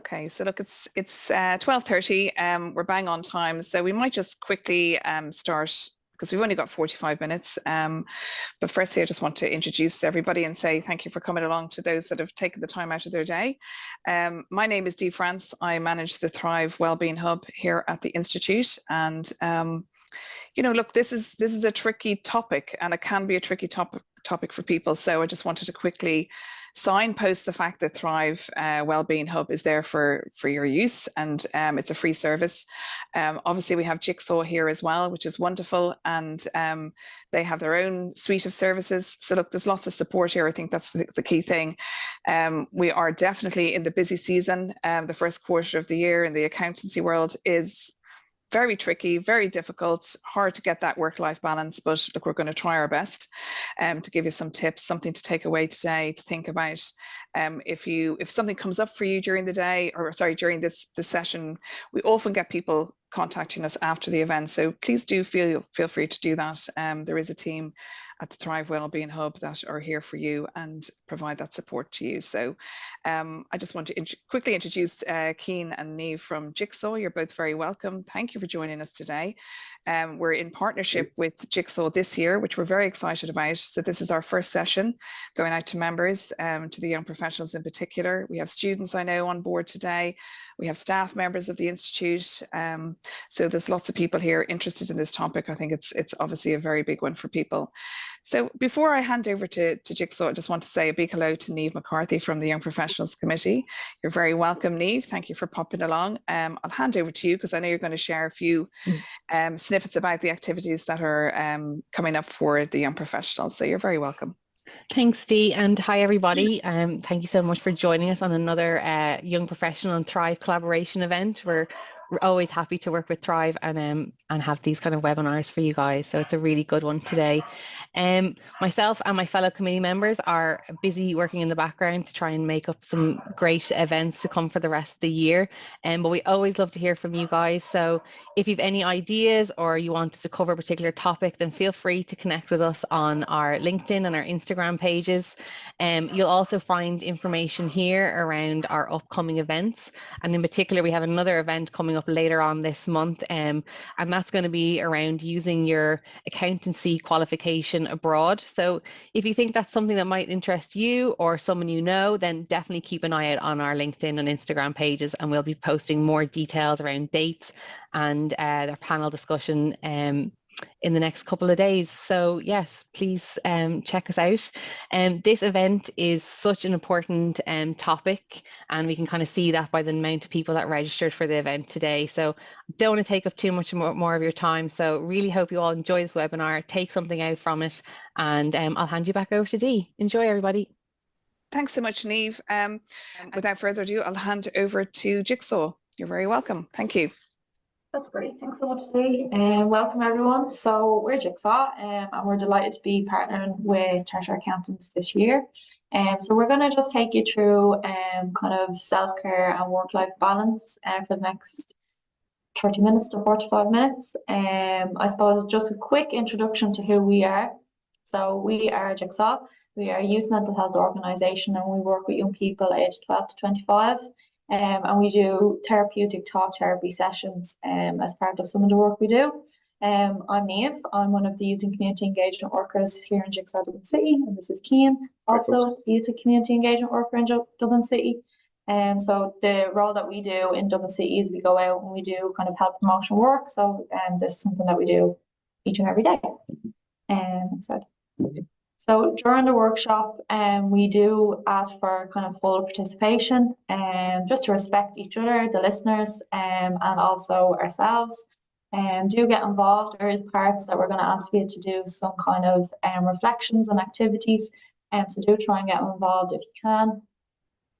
Okay, so look, it's 12:30. We're bang on time, so we might just quickly start because we've only got 45 minutes. But firstly, I just want to introduce everybody and say thank you for coming along to those that have taken the time out of their day. My name is Dee France. I manage the Thrive Wellbeing Hub here at the Institute, and look, this is a tricky topic, and it can be a tricky topic for people. So I just wanted to quickly signpost the fact that Thrive Wellbeing Hub is there for your use, and it's a free service. Obviously, we have Jigsaw here as well, which is wonderful, and they have their own suite of services. So look, there's lots of support here. I think that's the key thing. We are definitely in the busy season. The first quarter of the year in the accountancy world is very tricky, very difficult, hard to get that work-life balance, but look, we're going to try our best to give you some tips, something to take away today, to think about. If something comes up for you during the day, or sorry, during this session, we often get people contacting us after the event, so please do feel free to do that. There is a team at the Thrive Wellbeing Hub that are here for you and provide that support to you. So I just want to quickly introduce Cian and Niamh from Jigsaw. You're both very welcome. Thank you for joining us today. We're in partnership with Jigsaw this year, which we're very excited about. So this is our first session going out to members, to the young professionals in particular. We have students I know on board today. We have staff members of the Institute. So there's lots of people here interested in this topic. I think it's obviously a very big one for people. So before I hand over to Jigsaw, I just want to say a big hello to Niamh McCarthy from the Young Professionals Committee. You're very welcome, Niamh. Thank you for popping along. I'll hand over to you because I know you're going to share a few snippets about the activities that are coming up for the young professionals. So you're very welcome. Thanks, Dee, and hi everybody. Thank you so much for joining us on another Young Professional and Thrive collaboration event. We're always happy to work with Thrive and have these kind of webinars for you guys. So it's a really good one today. Myself and my fellow committee members are busy working in the background to try and make up some great events to come for the rest of the year. But we always love to hear from you guys. So if you've any ideas or you want us to cover a particular topic, then feel free to connect with us on our LinkedIn and our Instagram pages. You'll also find information here around our upcoming events. And in particular, we have another event coming up later on this month, and that's going to be around using your accountancy qualification abroad. So if you think that's something that might interest you or someone you know, then definitely keep an eye out on our LinkedIn and Instagram pages, and we'll be posting more details around dates and their panel discussion in the next couple of days. So yes, please check us out. This event is such an important topic, and we can kind of see that by the amount of people that registered for the event today. So don't want to take up too much more of your time. So really hope you all enjoy this webinar, take something out from it, and I'll hand you back over to Dee. Enjoy, everybody. Thanks so much, Niamh. Without further ado, I'll hand over to Jigsaw. You're very welcome. Thank you. That's great. Thanks so much, Dee. Welcome, everyone. So we're Jigsaw, and we're delighted to be partnering with Chartered Accountants this year. So we're going to just take you through kind of self-care and work-life balance for the next 30 minutes to 45 minutes. I suppose just a quick introduction to who we are. So we are Jigsaw. We are a youth mental health organisation, and we work with young people aged 12 to 25. And we do therapeutic talk therapy sessions as part of some of the work we do. I'm Niamh. I'm one of the youth and community engagement workers here in Jigsaw Dublin City, and this is Cian, also a youth and community engagement worker in Dublin City. So the role that we do in Dublin City is we go out and we do kind of health promotion work. So this is something that we do each and every day. So during the workshop, we do ask for kind of full participation, just to respect each other, the listeners, and also ourselves. Do get involved. There is parts that we're going to ask you to do some kind of reflections and activities. So do try and get involved if you can.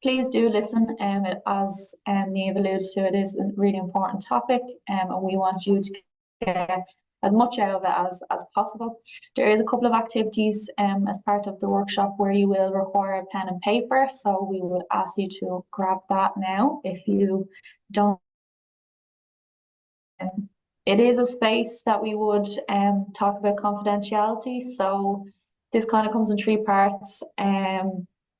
Please do listen. As Niamh alluded to, it is a really important topic, and we want you to get as much out of it as possible. There is a couple of activities as part of the workshop where you will require a pen and paper, so we would ask you to grab that now if you don't. It is a space that we would talk about confidentiality, so this kind of comes in three parts.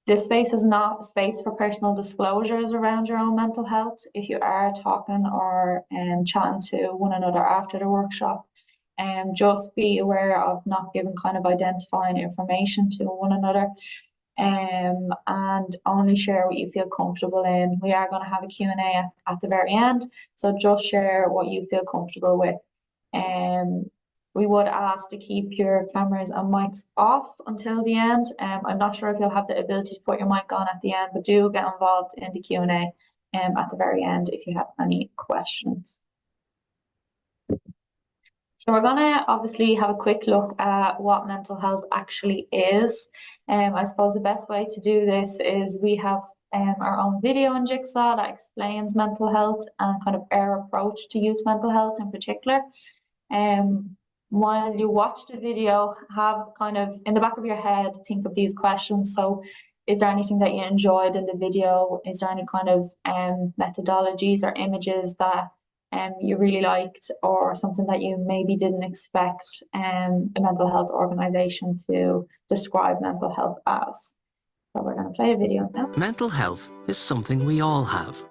This space is not a space for personal disclosures around your own mental health. If you are talking or chatting to one another after the workshop, just be aware of not giving kind of identifying information to one another, and only share what you feel comfortable in. We are going to have a Q&A at the very end, so just share what you feel comfortable with. We would ask to keep your cameras and mics off until the end. I'm not sure if you'll have the ability to put your mic on at the end, but do get involved in the Q&A at the very end if you have any questions. So we're going to obviously have a quick look at what mental health actually is. I suppose the best way to do this is we have our own video in Jigsaw that explains mental health and kind of our approach to youth mental health in particular. While you watch the video, have kind of in the back of your head, think of these questions. So is there anything that you enjoyed in the video? Is there any kind of methodologies or images that you really liked, or something that you maybe didn't expect a mental health organisation to describe mental health as? So we're going to play a video now. Mental health is something we all have.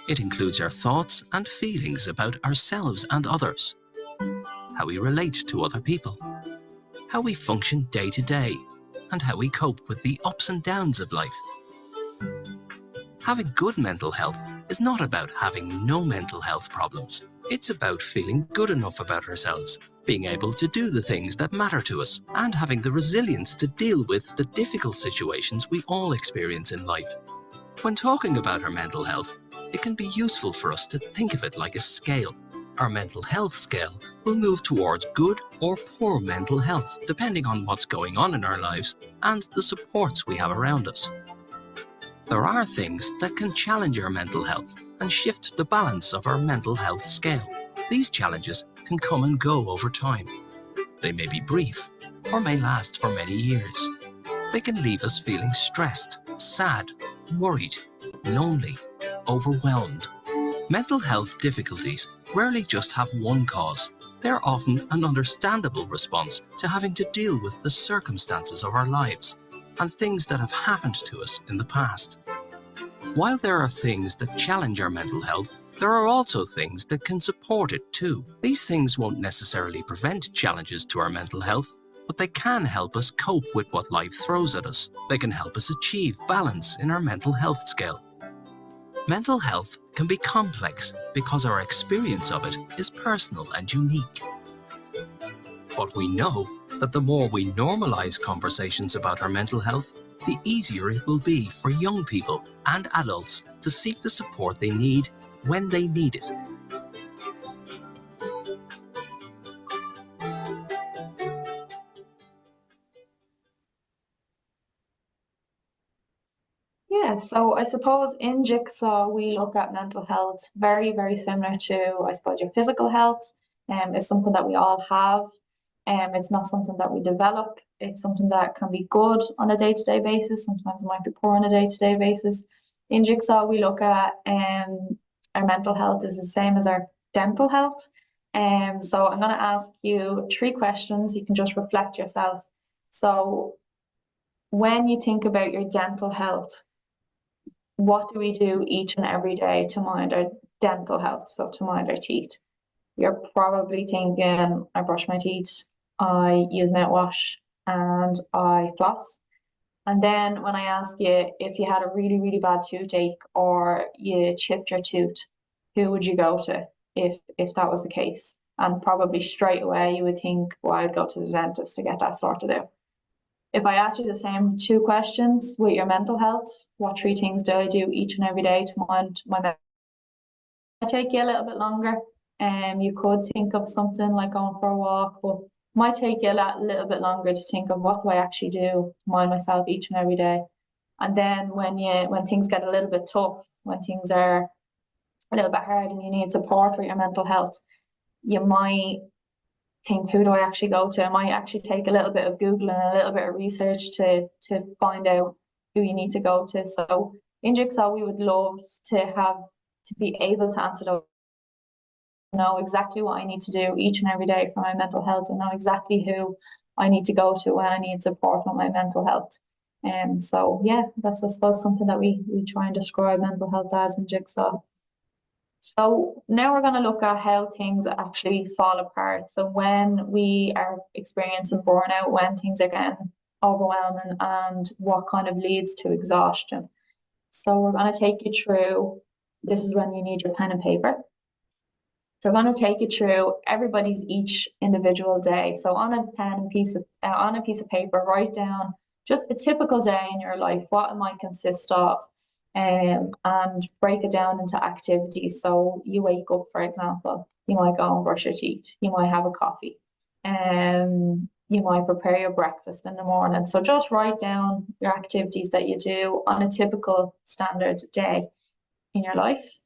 It includes our thoughts and feelings about ourselves and others, how we relate to other people, how we function day to day, and how we cope with the ups and downs of life. Having good mental health is not about having no mental health problems. It's about feeling good enough about ourselves, being able to do the things that matter to us, and having the resilience to deal with the difficult situations we all experience in life. When talking about our mental health, it can be useful for us to think of it like a scale. Our mental health scale will move towards good or poor mental health, depending on what's going on in our lives and the supports we have around us. There are things that can challenge our mental health and shift the balance of our mental health scale. These challenges can come and go over time. They may be brief or may last for many years. They can leave us feeling stressed, sad, worried, lonely, overwhelmed. Mental health difficulties rarely just have one cause. They're often an understandable response to having to deal with the circumstances of our lives and things that have happened to us in the past. While there are things that challenge our mental health, there are also things that can support it too. These things won't necessarily prevent challenges to our mental health, but they can help us cope with what life throws at us. They can help us achieve balance in our mental health scale. Mental health can be complex because our experience of it is personal and unique. But we know that the more we normalize conversations about our mental health, the easier it will be for young people and adults to seek the support they need when they need it. Yeah, so I suppose in Jigsaw, we look at mental health very, very similar to, I suppose, your physical health. It's something that we all have. It's not something that we develop. It's something that can be good on a day-to-day basis. Sometimes it might be poor on a day-to-day basis. In Jigsaw, we look at our mental health is the same as our dental health. So I'm going to ask you 3 questions. You can just reflect yourself. So when you think about your dental health, what do we do each and every day to mind our dental health, so to mind our teeth? You're probably thinking, I brush my teeth, I use mouthwash, and I floss. And then when I ask you if you had a really, really bad toothache or you chipped your tooth, who would you go to if that was the case? And probably straight away you would think, well, I'd go to the dentist to get that sorted out. If I asked you the same 2 questions with your mental health, what 3 things do I do each and every day to mind my mental health? It might take you a little bit longer. You could think of something like going for a walk, but it might take you a little bit longer to think of what do I actually do to mind myself each and every day. And then when things get a little bit tough, when things are a little bit hard and you need support for your mental health, you might think, who do I actually go to? I might actually take a little bit of Google and a little bit of research to find out who you need to go to. So in Jigsaw, we would love to be able to answer those, know exactly what I need to do each and every day for my mental health, and know exactly who I need to go to when I need support on my mental health. So yeah, that's I suppose something that we try and describe mental health as in Jigsaw. So now we're going to look at how things actually fall apart. So when we are experiencing burnout, when things are getting overwhelming, and what kind of leads to exhaustion. So we're going to take you through, this is when you need your pen and paper. So I'm going to take you through everybody's each individual day. So on a pen and on a piece of paper, write down just a typical day in your life. What it might consist of, and break it down into activities. So you wake up, for example, you might go and brush your teeth. You might have a coffee. You might prepare your breakfast in the morning. So just write down your activities that you do on a typical standard day in your life.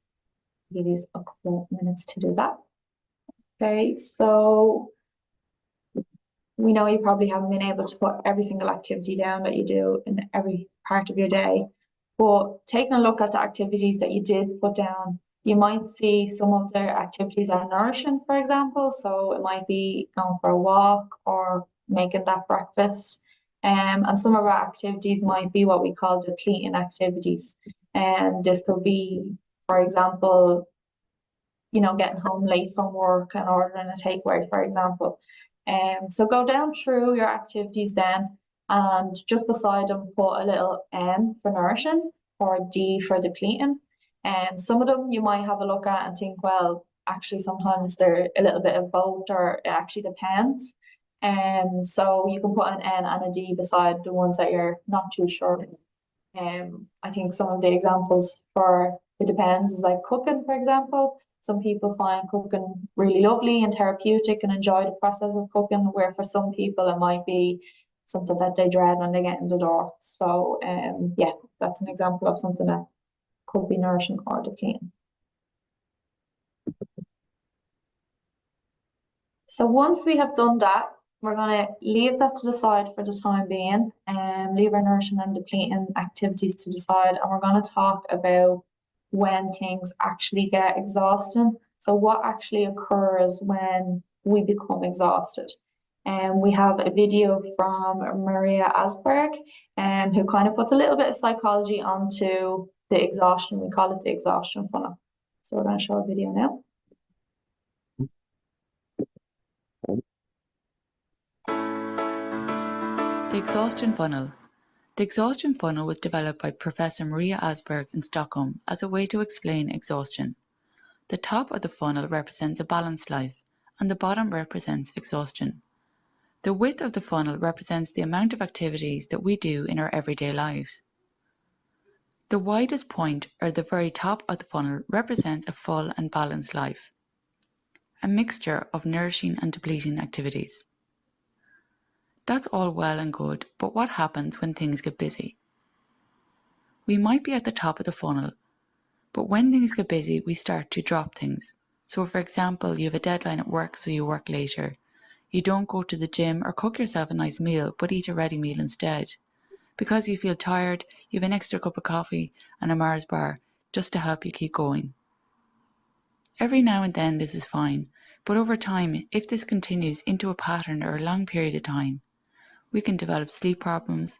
Give you a couple of minutes to do that. Okay, so we know you probably haven't been able to put every single activity down that you do in every part of your day, but taking a look at the activities that you did put down, you might see some of their activities are nourishing, for example. So it might be going for a walk or making that breakfast. And some of our activities might be what we call depleting activities. And this could be, for example, getting home late from work and ordering a takeaway, for example. So go down through your activities then, and just beside them put a little N for nourishing or D for depleting. And some of them you might have a look at and think, well, actually sometimes they're a little bit of both, or it actually depends. So you can put an N and a D beside the ones that you're not too sure. I think some of the examples for it depends is like cooking, for example. Some people find cooking really lovely and therapeutic and enjoy the process of cooking, where for some people it might be something that they dread when they get in the door. So yeah, that's an example of something that could be nourishing or depleting. So once we have done that, we're going to leave that to the side for the time being, and leave our nourishing and depleting activities to the side, and we're going to talk about when things actually get exhausting. So what actually occurs when we become exhausted. And we have a video from Maria Asberg, who kind of puts a little bit of psychology onto the exhaustion. We call it the exhaustion funnel. So we're going to show a video now. The exhaustion funnel. The exhaustion funnel was developed by Professor Maria Asberg in Stockholm as a way to explain exhaustion. The top of the funnel represents a balanced life, and the bottom represents exhaustion. The width of the funnel represents the amount of activities that we do in our everyday lives. The widest point, or the very top of the funnel, represents a full and balanced life, a mixture of nourishing and depleting activities. That's all well and good, but what happens when things get busy? We might be at the top of the funnel, but when things get busy, we start to drop things. So for example, you have a deadline at work, so you work later. You don't go to the gym or cook yourself a nice meal, but eat a ready meal instead. Because you feel tired, you have an extra cup of coffee and a Mars bar just to help you keep going. Every now and then this is fine, but over time, if this continues into a pattern or a long period of time, we can develop sleep problems,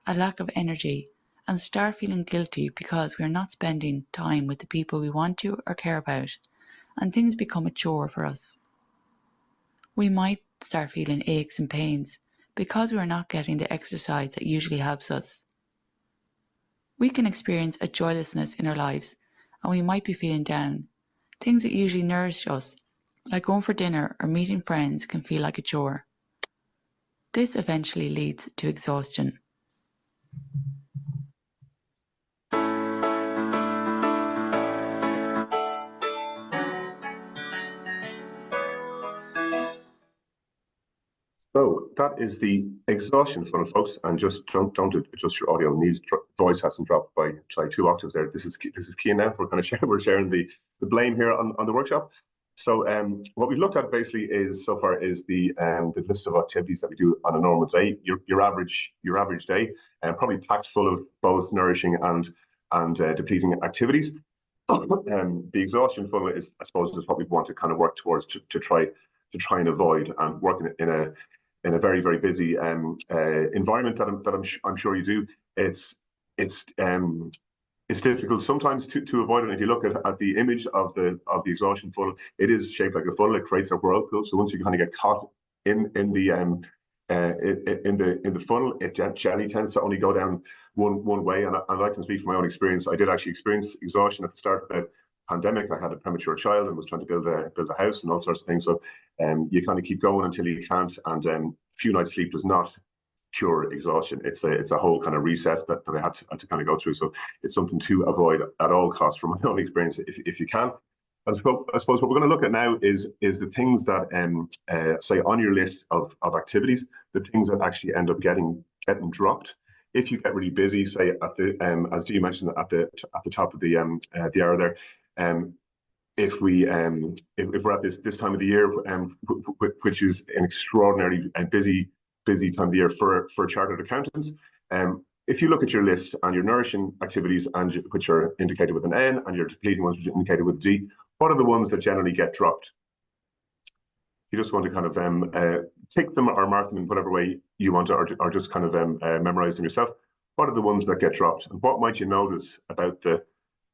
a lack of energy, and start feeling guilty because we are not spending time with the people we want to or care about, and things become a chore for us. We might start feeling aches and pains because we are not getting the exercise that usually helps us. We can experience a joylessness in our lives, and we might be feeling down. Things that usually nourish us, like going for dinner or meeting friends, can feel like a chore. This eventually leads to exhaustion. So that is the exhaustion funnel, folks, and just don't adjust your audio. Neil's voice hasn't dropped by 2 octaves there. This is key now. We're sharing the blame here on the workshop. So what we've looked at basically is so far is the list of activities that we do on a normal day. Your average day, probably packed full of both nourishing and depleting activities. The exhaustion funnel is, I suppose, is what we want to kind of work towards to try and avoid, and work in a very, very busy environment that I'm sure you do, it's difficult sometimes to avoid it. If you look at the image of the exhaustion funnel, it is shaped like a funnel. It creates a whirlpool. So once you kind of get caught in the funnel, it generally tends to only go down one way. And I can speak from my own experience. I did actually experience exhaustion at the start of the pandemic. I had a premature child and was trying to build a house and all sorts of things. So you kind of keep going until you can't. And a few nights sleep does not cure exhaustion. It's a whole kind of reset that I had to kind of go through. So it's something to avoid at all costs from my own experience if you can. I suppose what we're going to look at now is the things that say on your list of activities, the things that actually end up getting dropped. If you get really busy, say at the as you mentioned at the top of the hour there, if we're at this time of the year, which is an extraordinarily busy time of the year for chartered accountants. If you look at your list and your nourishing activities, and which are indicated with an N, and your depleting ones which are indicated with a D, what are the ones that generally get dropped? You just want to kind of tick them or mark them in whatever way you want to, or just kind of memorize them yourself. What are the ones that get dropped, and what might you notice about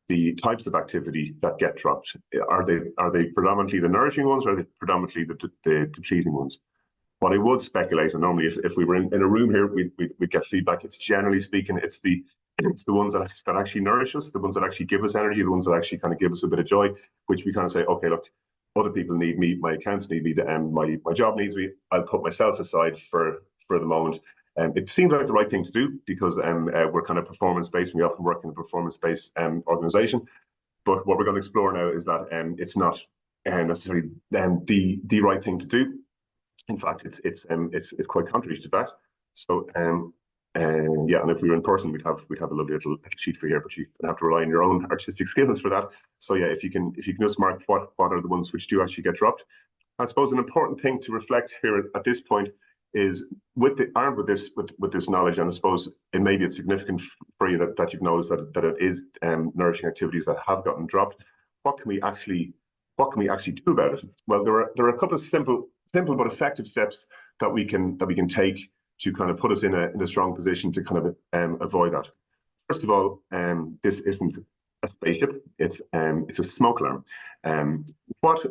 the types of activity that get dropped? Are they predominantly the nourishing ones, or are they predominantly the depleting ones? What I would speculate, and normally if we were in a room here, we'd get feedback. It's generally speaking, it's the ones that actually nourish us, the ones that actually give us energy, the ones that actually kind of give us a bit of joy, which we kind of say, okay, look, other people need me, my accounts need me, my job needs me. I'll put myself aside for the moment. It seems like the right thing to do because we're kind of performance-based. We often work in a performance-based organization. But what we're going to explore now is that it's not necessarily the right thing to do. In fact, it's quite contrary to that. So yeah, and if we were in person, we'd have a lovely little sheet for you here, but you have to rely on your own artistic skills for that. So yeah, if you can just mark what are the ones which do actually get dropped. I suppose an important thing to reflect here at this point is armed with this knowledge, and I suppose maybe it's significant for you that you've noticed that it is nourishing activities that have gotten dropped. What can we actually do about it? Well, there are a couple of simple but effective steps that we can take to kind of put us in a strong position to kind of avoid that. First of all, this isn't a spaceship; it's a smoke alarm. What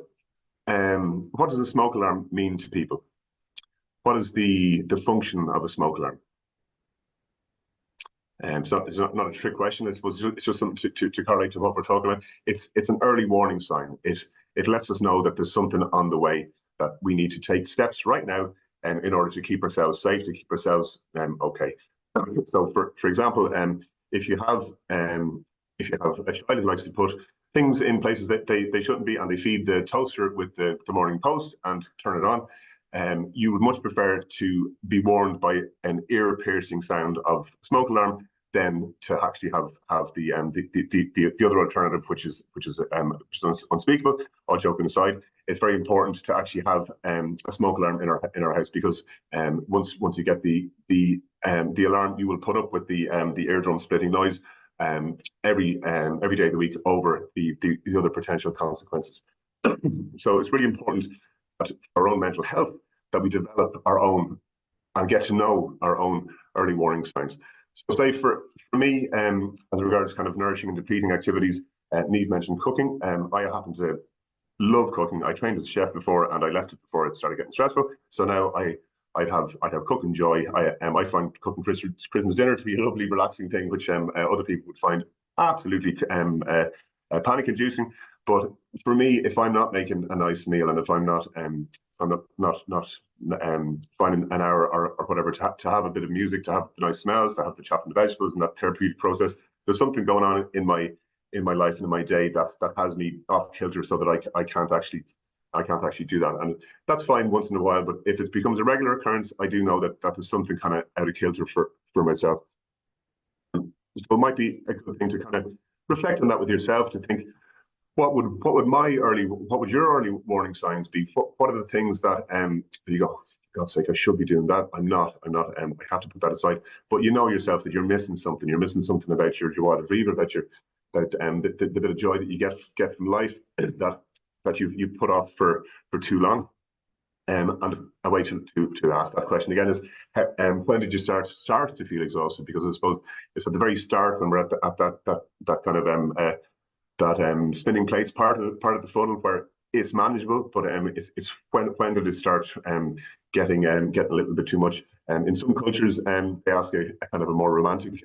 does a smoke alarm mean to people? What is the function of a smoke alarm? So it's not a trick question. I suppose it's just something to correlate to what we're talking about. It's an early warning sign. It lets us know that there's something on the way, that we need to take steps right now in order to keep ourselves safe, to keep ourselves okay. So for example, if you have a child who likes to put things in places that they shouldn't be, and they feed the toaster with the morning post and turn it on, you would much prefer to be warned by an ear-piercing sound of smoke alarm than to actually have the other alternative, which is unspeakable. All joking aside, it's very important to actually have a smoke alarm in our house, because once you get the alarm, you will put up with the eardrum splitting noise every day of the week over the other potential consequences. So it's really important that our own mental health, that we develop our own and get to know our own early warning signs. So say for me, as regards kind of nourishing and depleting activities, Niamh mentioned cooking. I happen to love cooking. I trained as a chef before, and I left it before it started getting stressful. So now I'd have cooking joy. I find cooking Christmas dinner to be a lovely, relaxing thing, which other people would find absolutely panic-inducing. But for me, if I'm not making a nice meal, and if I'm not finding an hour or whatever to have a bit of music, to have the nice smells, to have the chopping the vegetables and that therapeutic process, there's something going on in my life and in my day that has me off kilter, so that I can't actually do that. And that's fine once in a while, but if it becomes a regular occurrence, I do know that there's something kind of out of kilter for myself. So it might be a good thing to kind of reflect on that with yourself, to think, what would your early warning signs be? What are the things that you go, for God's sake, I should be doing that. I'm not. I have to put that aside. But you know yourself that you're missing something. You're missing something about your joie de vivre, about the bit of joy that you get from life that you put off for too long. And a way to ask that question again is, when did you start to feel exhausted? Because I suppose it's at the very start when we're at that kind of spinning plates part of the funnel where it's manageable, but it's when did it start getting a little bit too much? In some cultures, they ask a kind of a more romantic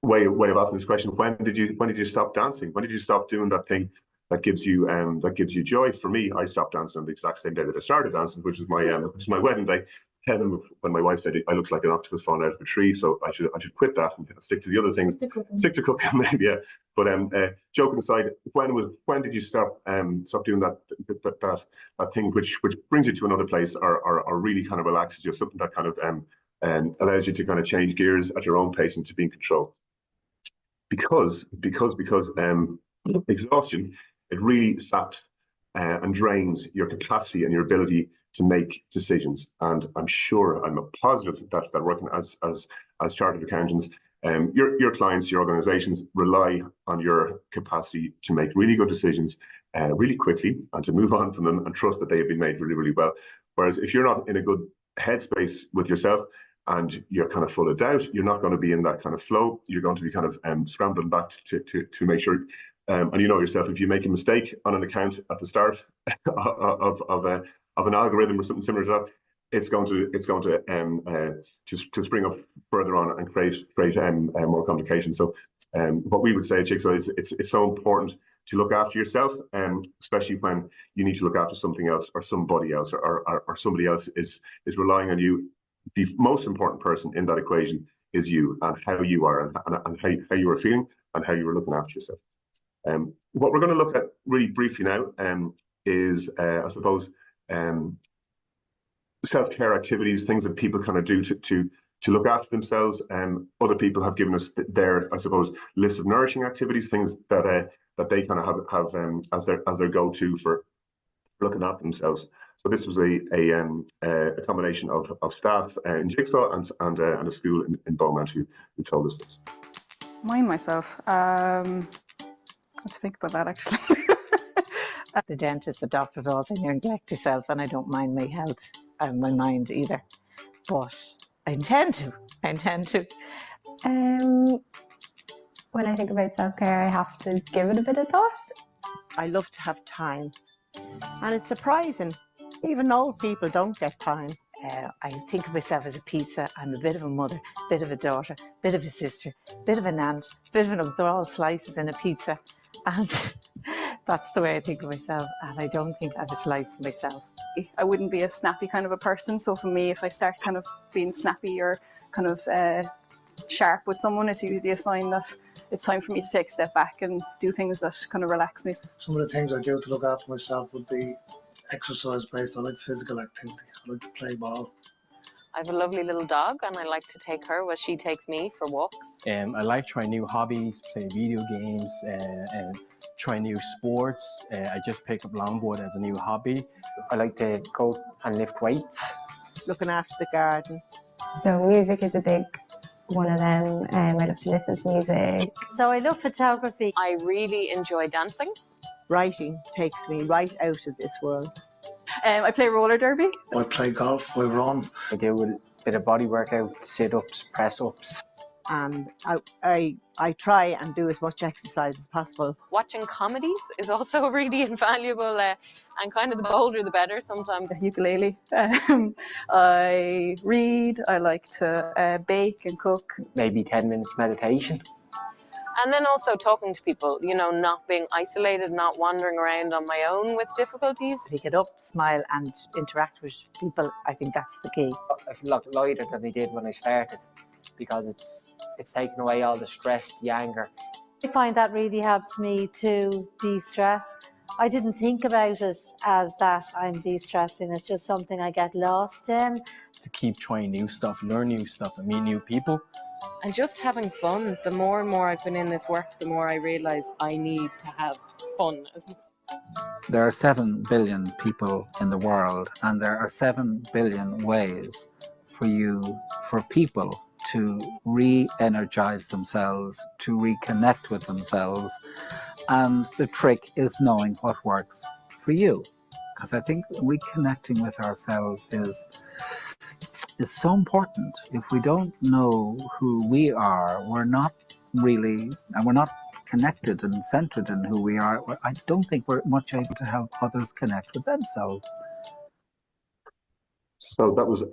way of asking this question. When did you stop dancing? When did you stop doing that thing that gives you joy? For me, I stopped dancing on the exact same day that I started dancing, which was my wedding day. When my wife said I looked like an octopus falling out of a tree, so I should quit that and stick to the other things. Stick to cooking, maybe, yeah. But joking aside, when did you stop doing that thing which brings you to another place or really kind of relaxes you, something that kind of allows you to kind of change gears at your own pace and to be in control? Because exhaustion, it really saps and drains your capacity and your ability to make decisions. And I'm positive that working as chartered accountants, your clients, your organizations rely on your capacity to make really good decisions really quickly and to move on from them and trust that they have been made really, really well. Whereas if you're not in a good headspace with yourself and you're kind of full of doubt, you're not going to be in that kind of flow. You're going to be kind of scrambling back to make sure. And you know yourself, if you make a mistake on an account at the start of an algorithm or something similar to that, it's going to just spring up further on and create more complications. So what we would say, Jigsaw, is it's so important to look after yourself, especially when you need to look after something else or somebody else or somebody else is relying on you. The most important person in that equation is you and how you are and how you are feeling and how you are looking after yourself. What we're going to look at really briefly now is, I suppose, self-care activities, things that people kind of do to look after themselves. Other people have given us their, I suppose, list of nourishing activities, things that they kind of have as their go-to for looking after themselves. So this was a combination of staff in Jigsaw and a school in Beaumont who told us this. Mind myself. I have to think about that actually. The dentist, the doctor, all say you neglect yourself, and I don't mind my health and my mind either. But I intend to. When I think about self-care, I have to give it a bit of thought. I love to have time. And it's surprising, even old people don't get time. I think of myself as a pizza. I'm a bit of a mother, a bit of a daughter, a bit of a sister, a bit of an aunt, a bit of an uncle. They're all slices in a pizza. And that's the way I think of myself. And I don't think I have a slice for myself. I wouldn't be a snappy kind of a person. So for me, if I start kind of being snappy or kind of sharp with someone, it's usually a sign that it's time for me to take a step back and do things that kind of relax me. Some of the things I do to look after myself would be exercise based. I like physical activity. I like to play ball. I have a lovely little dog and I like to take her where she takes me for walks. I like trying new hobbies, play video games, and try new sports. I just picked up longboard as a new hobby. I like to go and lift weights. Looking after the garden. So music is a big one of them. I love to listen to music. So I love photography. I really enjoy dancing. Writing takes me right out of this world. I play roller derby. I play golf, I run. I do a bit of body workout, sit-ups, press-ups. And I try and do as much exercise as possible. Watching comedies is also really invaluable, and kind of the bolder the better sometimes. Ukulele. I read, I like to bake and cook. Maybe 10 minutes meditation. And then also talking to people, you know, not being isolated, not wandering around on my own with difficulties. If you get up, smile and interact with people, I think that's the key. I feel a lot lighter than I did when I started because it's taken away all the stress, the anger. I find that really helps me to de-stress. I didn't think about it as that I'm de-stressing. It's just something I get lost in. To keep trying new stuff, learn new stuff and meet new people. And just having fun. The more and more I've been in this work, the more I realise I need to have fun. There are 7 billion people in the world, and there are 7 billion ways for people to re-energize themselves, to reconnect with themselves. And the trick is knowing what works for you. because I think reconnecting with ourselves is so important. If we don't know who we are, we're not really, and we're not connected and centered in who we are, I don't think we're much able to help others connect with themselves. So that was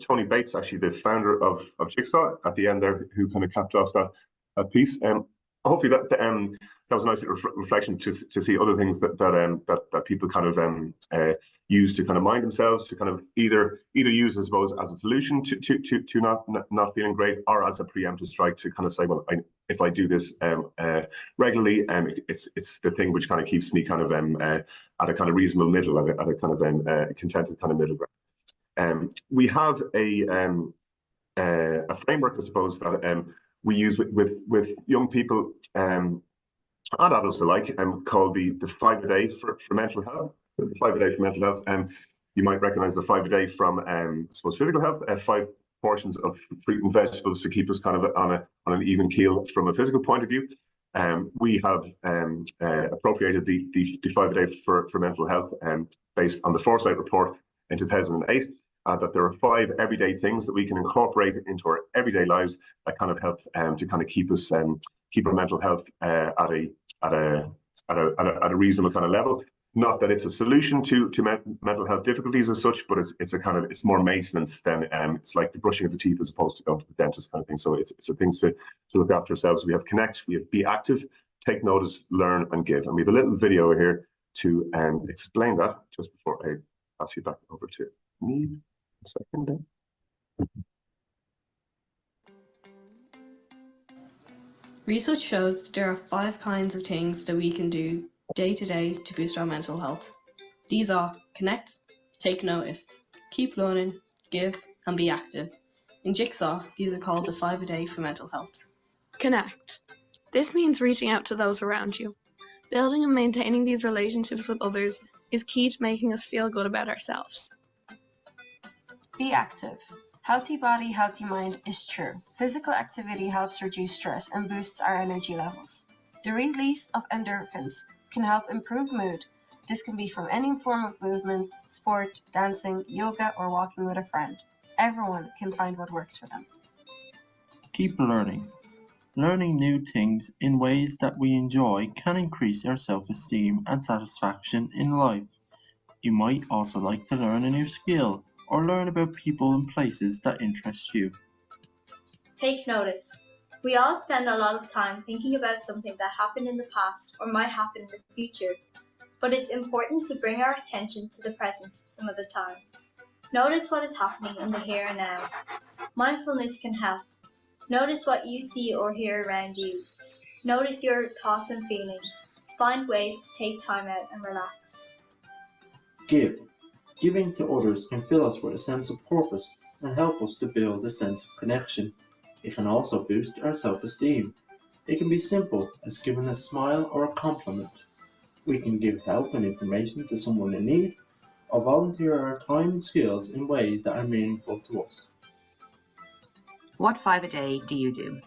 Tony Bates, actually the founder of Jigsaw, at the end there, who kind of capped off that piece. Hopefully that was a nice little reflection to see other things that people kind of use to kind of mind themselves, to kind of either use, I suppose, as a solution to not feeling great, or as a preemptive strike to kind of say, well, if I do this regularly, it's the thing which kind of keeps me kind of at a kind of reasonable middle, at a kind of contented kind of middle ground. We have a framework, I suppose, that we use with young people and adults alike, called the 5 a day for mental health. The 5 a day for mental health. You might recognise the 5 a day from, I suppose, physical health. 5 portions of fruit and vegetables to keep us kind of on an even keel from a physical point of view. We have appropriated the 5 a day for mental health, based on the Foresight report in 2008. That there are 5 everyday things that we can incorporate into our everyday lives that kind of help to kind of keep us keep our mental health at a reasonable kind of level. Not that it's a solution to mental health difficulties as such, but it's more maintenance than it's like the brushing of the teeth as opposed to going to the dentist kind of thing. So it's a thing to look after ourselves. We have connect, we have be active, take notice, learn, and give. And we have a little video here to explain that just before I pass you back over to me. A second. Research shows there are 5 kinds of things that we can do day to day to boost our mental health. These are connect, take notice, keep learning, give, and be active. In Jigsaw, these are called the 5 a day for mental health. Connect. This means reaching out to those around you. Building and maintaining these relationships with others is key to making us feel good about ourselves. Be active. Healthy body, healthy mind is true. Physical activity helps reduce stress and boosts our energy levels. The release of endorphins can help improve mood. This can be from any form of movement, sport, dancing, yoga, or walking with a friend. Everyone can find what works for them. Keep learning. Learning new things in ways that we enjoy can increase our self-esteem and satisfaction in life. You might also like to learn a new skill or learn about people and places that interest you. Take notice. We all spend a lot of time thinking about something that happened in the past or might happen in the future, but it's important to bring our attention to the present some of the time. Notice what is happening in the here and now. Mindfulness can help. Notice what you see or hear around you. Notice your thoughts and feelings. Find ways to take time out and relax. Give. Giving to others can fill us with a sense of purpose and help us to build a sense of connection. It can also boost our self-esteem. It can be simple as giving a smile or a compliment. We can give help and information to someone in need, or volunteer our time and skills in ways that are meaningful to us. What 5 a day do you do?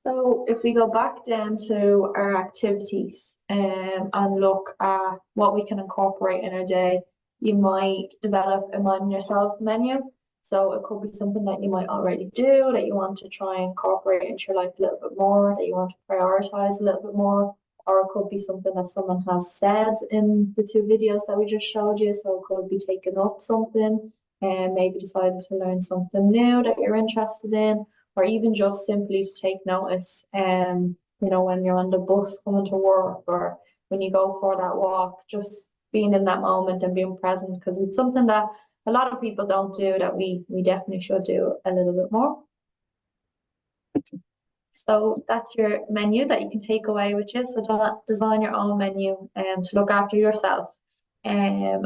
So if we go back down to our activities and look at what we can incorporate in our day, you might develop a mind yourself menu. So it could be something that you might already do that you want to try and incorporate into your life a little bit more, that you want to prioritize a little bit more, or it could be something that someone has said in the 2 videos that we just showed you. So it could be taking up something and maybe deciding to learn something new that you're interested in, or even just simply to take notice, when you're on the bus coming to work or when you go for that walk, just being in that moment and being present, because it's something that a lot of people don't do that we definitely should do a little bit more. So that's your menu that you can take away with you. So design your own menu to look after yourself, and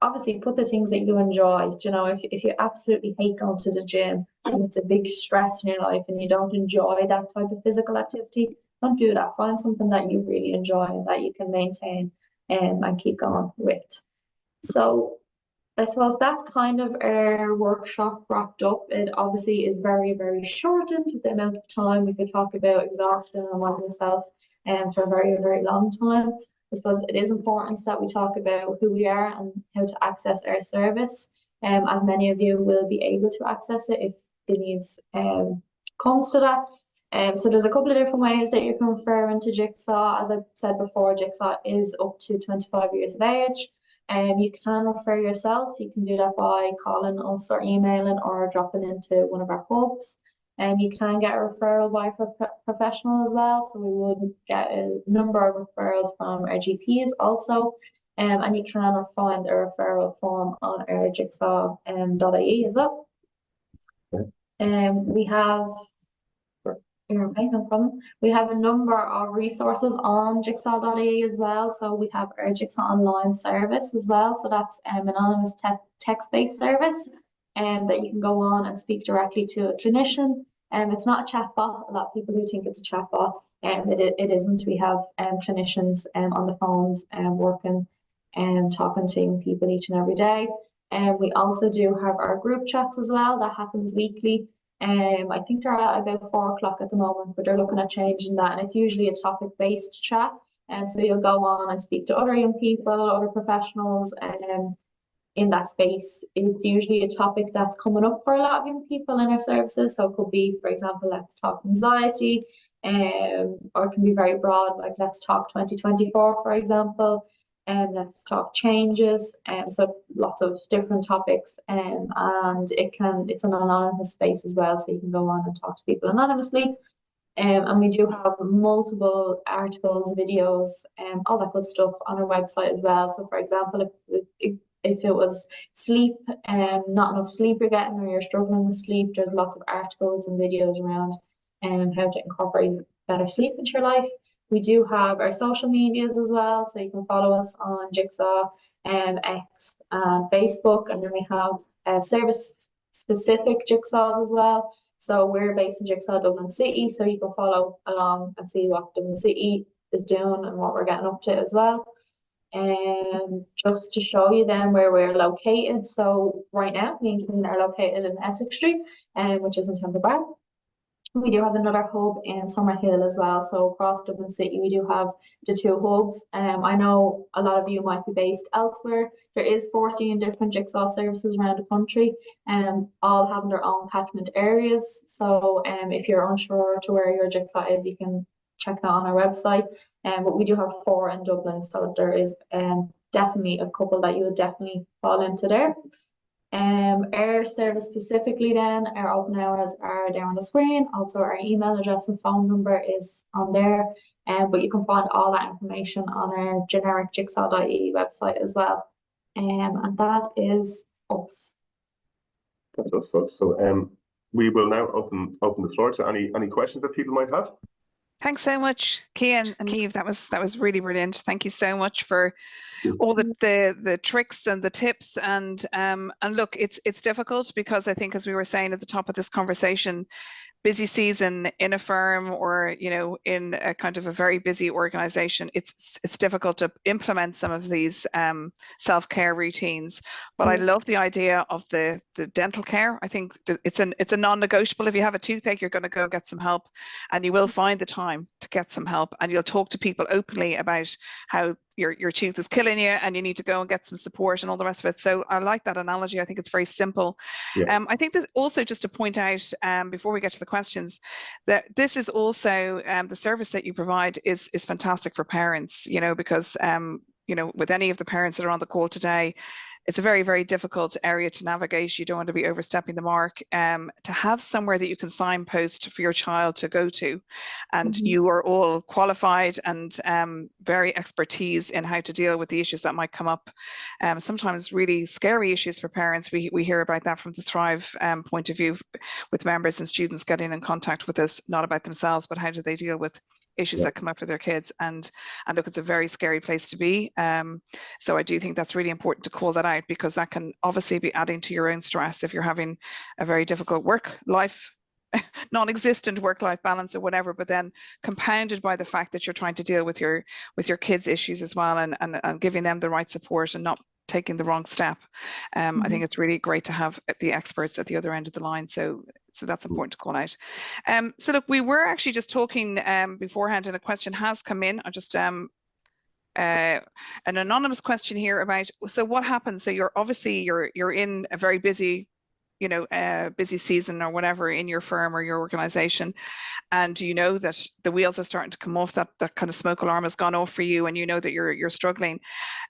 obviously put the things that you enjoy. If you absolutely hate going to the gym and it's a big stress in your life and you don't enjoy that type of physical activity, don't do that. Find something that you really enjoy and that you can maintain and keep going with. So I suppose that's kind of our workshop wrapped up. It obviously is very, very shortened with the amount of time we could talk about exhaustion and myself for a very, very long time. I suppose it is important that we talk about who we are and how to access our service. As many of you will be able to access it if the needs comes to that. So there's a couple of different ways that you can refer into Jigsaw. As I said before, Jigsaw is up to 25 years of age. You can refer yourself. You can do that by calling us or emailing or dropping into one of our hubs. You can get a referral by a professional as well. So we would get a number of referrals from our GPs also. And you can find a referral form on our jigsaw.ie as well. We have okay, no problem. We have a number of resources on jigsaw.ie as well. So we have our Jigsaw Online service as well. So that's an anonymous text-based service that you can go on and speak directly to a clinician. It's not a chatbot. A lot of people who think it's a chatbot. It isn't. We have clinicians on the phones working and talking to people each and every day. We also do have our group chats as well. That happens weekly. I think they're at about 4 o'clock at the moment, but they're looking at changing that, and it's usually a topic-based chat. And so you'll go on and speak to other young people, other professionals, in that space. It's usually a topic that's coming up for a lot of young people in our services. So it could be, for example, let's talk anxiety, or it can be very broad, like let's talk 2024, for example. Let's talk changes, so lots of different topics, and it's an anonymous space as well, so you can go on and talk to people anonymously. And we do have multiple articles, videos, all that good stuff on our website as well. So for example, if it was sleep, not enough sleep you're getting, or you're struggling with sleep, there's lots of articles and videos around how to incorporate better sleep into your life. We do have our social medias as well, so you can follow us on Jigsaw, X, and Facebook, and then we have service-specific Jigsaws as well. So we're based in Jigsaw, Dublin City, so you can follow along and see what Dublin City is doing and what we're getting up to as well. And just to show you then where we're located, so right now me and Keane are located in Essex Street, which is in Temple Bar. We do have another hub in Summerhill as well. So across Dublin City, we do have the 2 hubs. I know a lot of you might be based elsewhere. There is 14 different Jigsaw services around the country, all having their own catchment areas. So if you're unsure to where your Jigsaw is, you can check that on our website. But we do have 4 in Dublin, so there is definitely a couple that you would definitely fall into there. Our service specifically then, our open hours are there on the screen. Also our email address and phone number is on there. But you can find all that information on our generic jigsaw.ie website as well. And that is us. So we will now open the floor to any questions that people might have. Thanks so much, Cian and Niamh. That was really brilliant. Thank you so much for all the tricks and the tips. And look, it's difficult because I think, as we were saying at the top of this conversation, busy season in a firm or in a kind of a very busy organization, it's difficult to implement some of these self-care routines. But I love the idea of the dental care. I think it's a non-negotiable. If you have a toothache, you're going to go get some help, and you will find the time to get some help, and you'll talk to people openly about how your tooth is killing you and you need to go and get some support and all the rest of it. So I like that analogy. I think it's very simple. Yeah. I think that also, just to point out before we get to the questions, that this is also the service that you provide is fantastic for parents, because with any of the parents that are on the call today, it's a very, very difficult area to navigate. You don't want to be overstepping the mark. To have somewhere that you can signpost for your child to go to, and you are all qualified and very expertise in how to deal with the issues that might come up. Sometimes really scary issues for parents. We hear about that from the Thrive point of view, with members and students getting in contact with us, not about themselves, but how do they deal with issues that come up for their kids. And look, it's a very scary place to be. So I do think that's really important to call that out, because that can obviously be adding to your own stress if you're having a very difficult work-life, non-existent work-life balance or whatever, but then compounded by the fact that you're trying to deal with your kids' issues as well, and giving them the right support and not taking the wrong step. I think it's really great to have the experts at the other end of the line. So that's important to call out. So look, we were actually just talking beforehand, and a question has come in. I just an anonymous question here about, so what happens? So you're obviously you're in a very busy, busy season or whatever in your firm or your organization, and you know that the wheels are starting to come off, that kind of smoke alarm has gone off for you, and you know that you're struggling,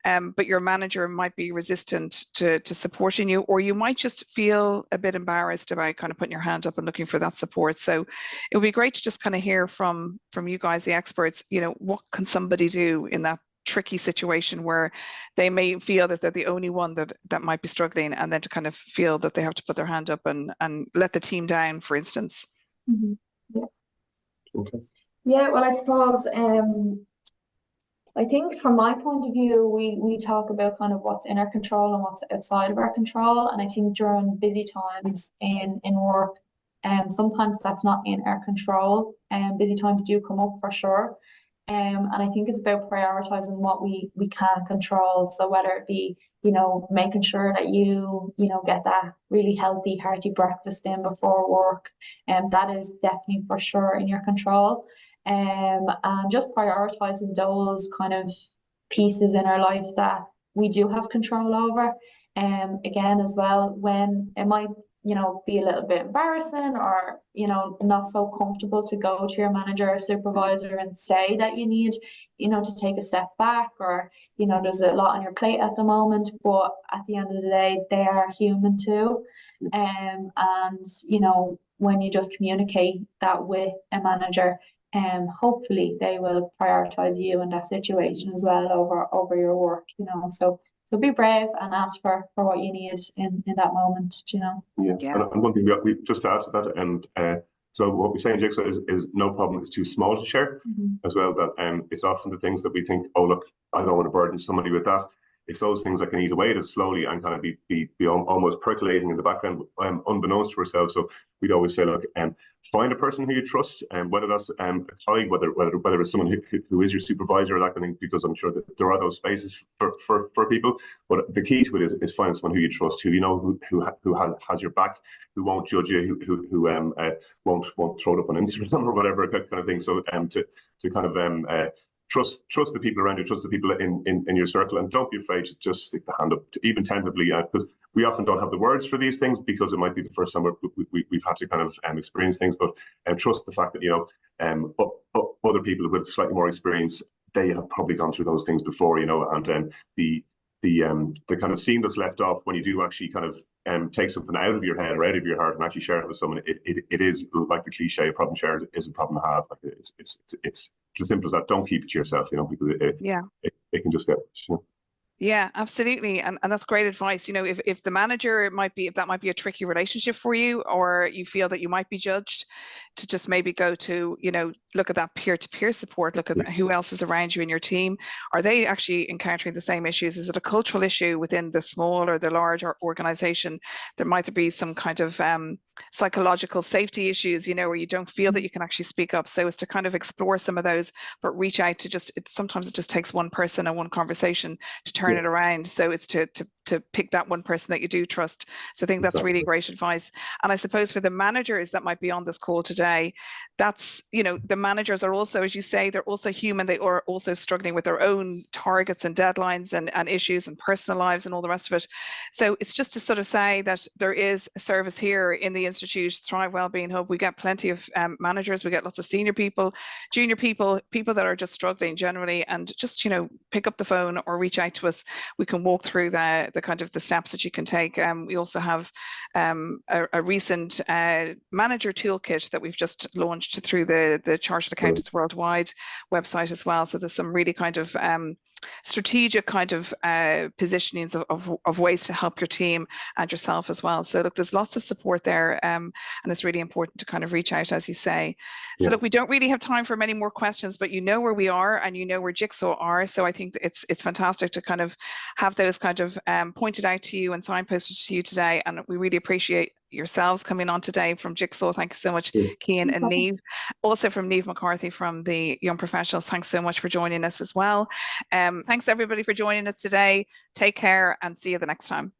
but your manager might be resistant to supporting you, or you might just feel a bit embarrassed about kind of putting your hand up and looking for that support. So it would be great to just kind of hear from you guys, the experts, what can somebody do in that tricky situation where they may feel that they're the only one that might be struggling, and then to kind of feel that they have to put their hand up and let the team down, for instance. Yeah. Yeah, well, I suppose I think from my point of view, we talk about kind of what's in our control and what's outside of our control, and I think during busy times in work, sometimes that's not in our control, and busy times do come up for sure. And I think it's about prioritizing what we can control. So whether it be, making sure that you get that really healthy, hearty breakfast in before work, and that is definitely for sure in your control. And just prioritizing those kind of pieces in our life that we do have control over. Again, as well, when it might be a little bit embarrassing or, not so comfortable to go to your manager or supervisor and say that you need, to take a step back, or, there's a lot on your plate at the moment, but at the end of the day, they are human too. And, when you just communicate that with a manager, hopefully they will prioritize you in that situation as well over your work, So be brave and ask for what you need in that moment, Yeah. And one thing we just to add to that, and so what we say in Jigsaw is no problem is too small to share, as well. That it's often the things that we think, oh look, I don't want to burden somebody with that. It's those things that can eat away at us slowly and kind of be almost percolating in the background, unbeknownst to ourselves. So we'd always say, look, find a person who you trust, and whether that's a colleague, whether it's someone who is your supervisor or that kind of thing, because I'm sure that there are those spaces for people. But the key to it is find someone who you trust, who who has your back, who won't judge you, who won't throw it up on Instagram or whatever kind of thing. So to kind of trust the people around you, trust the people in your circle, and don't be afraid to just stick the hand up, even tentatively, because we often don't have the words for these things because it might be the first time we've had to kind of experience things. But trust the fact that other people with slightly more experience, they have probably gone through those things before, and the kind of steam that's left off when you do actually kind of take something out of your head or out of your heart and actually share it with someone. It is like the cliche: a problem shared is a problem to have. Like it's as simple as that. Don't keep it to yourself, because it can just get. Yeah, absolutely. And that's great advice. If the manager, if that might be a tricky relationship for you, or you feel that you might be judged, to just maybe go to, look at that peer-to-peer support, look at who else is around you in your team. Are they actually encountering the same issues? Is it a cultural issue within the small or the large organization? There might be some kind of psychological safety issues, where you don't feel that you can actually speak up. So it's to kind of explore some of those, but reach out to sometimes it just takes one person and one conversation to turn it around. So it's to pick that one person that you do trust. So I think that's really great advice. And I suppose for the managers that might be on this call today, that's, the managers are also, as you say, they're also human. They are also struggling with their own targets and deadlines and issues and personal lives and all the rest of it. So it's just to sort of say that there is a service here in the Institute, Thrive Wellbeing Hub. We get plenty of managers, we get lots of senior people, junior people that are just struggling generally, and just, pick up the phone or reach out to us. We can walk through the kind of the steps that you can take. We also have a recent manager toolkit that we've just launched through the Chartered Accountants Worldwide website as well. So there's some really kind of strategic kind of positionings of ways to help your team and yourself as well. So look, there's lots of support there, and it's really important to kind of reach out, as you say. So look, we don't really have time for many more questions, but you know where we are and you know where Jigsaw are. So I think it's fantastic to kind of have those kind of pointed out to you and signposted to you today, and we really appreciate yourselves coming on today from Jigsaw. Thank you so much, Cian and Niamh. Also from Niamh McCarthy from the Young Professionals, thanks so much for joining us as well. Thanks everybody for joining us today. Take care and see you the next time.